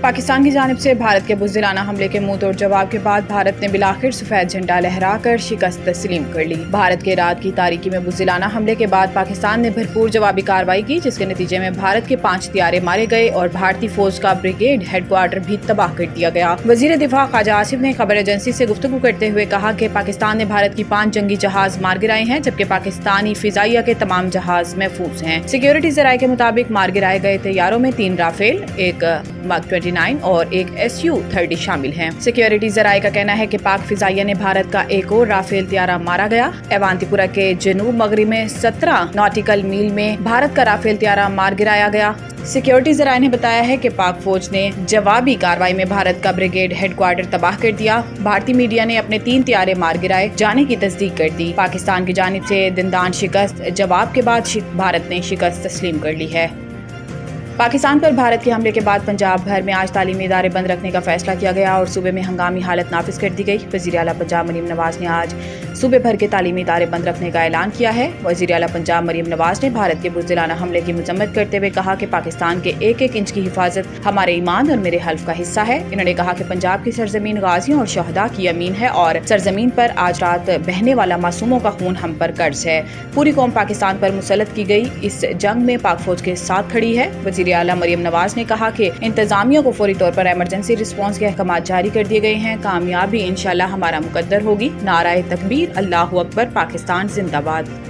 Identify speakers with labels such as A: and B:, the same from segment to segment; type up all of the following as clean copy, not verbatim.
A: पाकिस्तान की जानिब से भारत के बुज़दिलाना हमले के मुंह तोड़ जवाब के बाद भारत ने बिलाखिर सफेद झंडा लहराकर शिकस्त तस्लीम कर ली। भारत के रात की तारीकी में बुज़दिलाना हमले के बाद पाकिस्तान ने भरपूर जवाबी कार्रवाई की, जिसके नतीजे में भारत के 5 हथियारे मारे गए और भारतीय फौज का ब्रिगेड हेडक्वार्टर भी तबाह कर दिया गया। वज़ीर दिफा ख्वाजा आसिफ ने खबर एजेंसी से गुफ्तगू करते हुए कहा कि पाकिस्तान ने भारत की 5 जंगी जहाज मार गिराए हैं, जबकि पाकिस्तानी फिजाइया के तमाम जहाज महफूज हैं। सिक्योरिटी ज़राए के मुताबिक मार गिराए गए तैयारों में 3 राफेल, एक MiG 29 और एक Su-30 शामिल हैं। सिक्योरिटी जराये का कहना है कि पाक फिजाइया ने भारत का एक और राफेल तैयारा मारा गया। एवांतिपुरा के जनूब मगरिब में 17 नॉटिकल मील में भारत का राफेल तैयारा मार गिराया गया। सिक्योरिटी जराये ने बताया है कि पाक फौज ने जवाबी कार्रवाई में भारत का ब्रिगेड हेडक्वार्टर तबाह कर दिया। भारतीय मीडिया ने अपने 3 तैयारे मार गिराए जाने की तस्दीक कर दी। पाकिस्तान की जानिब से दिनदान शिकस्त जवाब के बाद भारत ने शिकस्त तस्लीम कर ली है। पाकिस्तान पर भारत के हमले के बाद पंजाब भर में आज तालीमी इदारे बंद रखने का फैसला किया गया और सूबे में हंगामी हालत नाफिज कर दी गई। वज़ीर आला पंजाब मरीम नवाज ने आज सूबे भर के तालीमी इदारे बंद रखने का ऐलान किया है। वज़ीर आला पंजाब मरीम नवाज ने भारत के बुज़दिलाना हमले की मजम्मत करते हुए कहा कि पाकिस्तान के एक एक इंच की हिफाजत हमारे ईमान और मेरे हल्फ का हिस्सा है। इन्होंने कहा कि पंजाब की सरजमीन गाजियों और शहदा की अमीन है और सरजमीन पर आज रात बहने वाला मासूमों का खून हम पर कर्ज है। पूरी कौम पाकिस्तान पर मुसल्लत की गई इस जंग में पाक फौज के साथ खड़ी है। वज़ीर आला मरीम नवाज ने कहा कि इंतजामिया को फौरी तौर पर इमरजेंसी रिस्पांस के अहकाम जारी कर दिए गए हैं। कामयाबी इंशाअल्लाह हमारा मुकद्दर होगी। नाराए तकबीर, अल्लाहु अकबर, पाकिस्तान जिंदाबाद।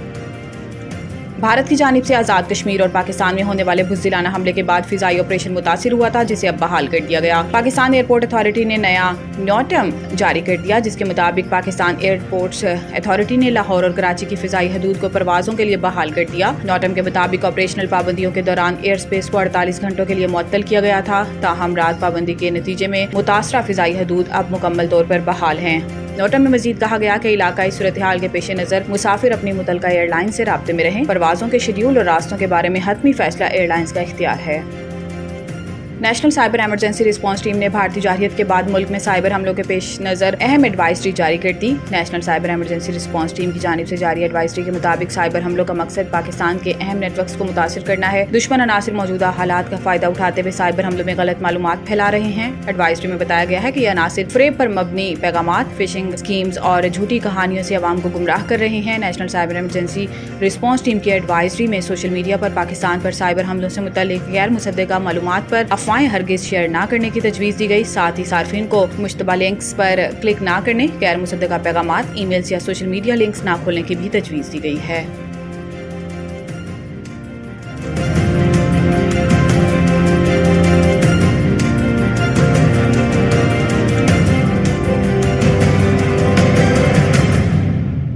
A: भारत की जानिब से आज़ाद कश्मीर और पाकिस्तान में होने वाले बुज़दिलाना हमले के बाद फिजाई ऑपरेशन मुतासिर हुआ था, जिसे अब बहाल कर दिया गया। पाकिस्तान एयरपोर्ट अथॉरिटी ने नया नोटम जारी कर दिया, जिसके मुताबिक पाकिस्तान एयरपोर्ट्स अथॉरिटी ने लाहौर और कराची की फिजाई हदूद को परवाजों के लिए बहाल कर दिया। नोटम के मुताबिक ऑपरेशनल पाबंदियों के दौरान एयर स्पेस को 48 घंटों के लिए मुअत्तल किया गया था। ताहम रात पाबंदी के नतीजे में मुतासरा फिजाई हदूद अब मुकम्मल तौर पर बहाल हैं। नोटम में मजीद कहा गया कि इलाकाई सूरत हाल के पेश नज़र मुसाफिर अपनी मुतलका एयरलाइन से राब्ते में रहें। परवाज़ों के शेड्यूल और रास्तों के बारे में हतमी फैसला एयरलाइंस का इख्तियार है। National cyber emergency response team ने भारतीय जारहियत के बाद मुल्क में साइबर हमलों के पेश नज़र अहम एडवाइजरी जारी कर दी। National cyber emergency response team की जानिब से जारी एडवाइजरी के मुताबिक साइबर हमलों का मकसद पाकिस्तान के अहम नेटवर्क्स को मुतासिर करना है। दुश्मन अनासिर मौजूदा हालात का फायदा उठाते हुए साइबर हमलों में गलत मालूमात फैला रहे हैं। एडवाइजरी में बताया गया है कि ये अनासिर फ्रेब पर मबनी पैगामात, फिशिंग स्कीम्स और झूठी कहानियों से अवाम को गुमराह कर रहे हैं। National cyber emergency response team की एडवाइजरी में सोशल मीडिया पर पाकिस्तान पर साइबर हमलों से मुतल्लिक गैर मुसद्दका मालूमात पर अफवाहें हरगिज शेयर न करने की तजवीज़ दी गई। साथ ही सार्फिन को मुश्तबा लिंक्स पर क्लिक न करने, गैर मुसद्दका पैगामात, ईमेल्स या सोशल मीडिया लिंक्स न खोलने की भी तजवीज़ दी गई है।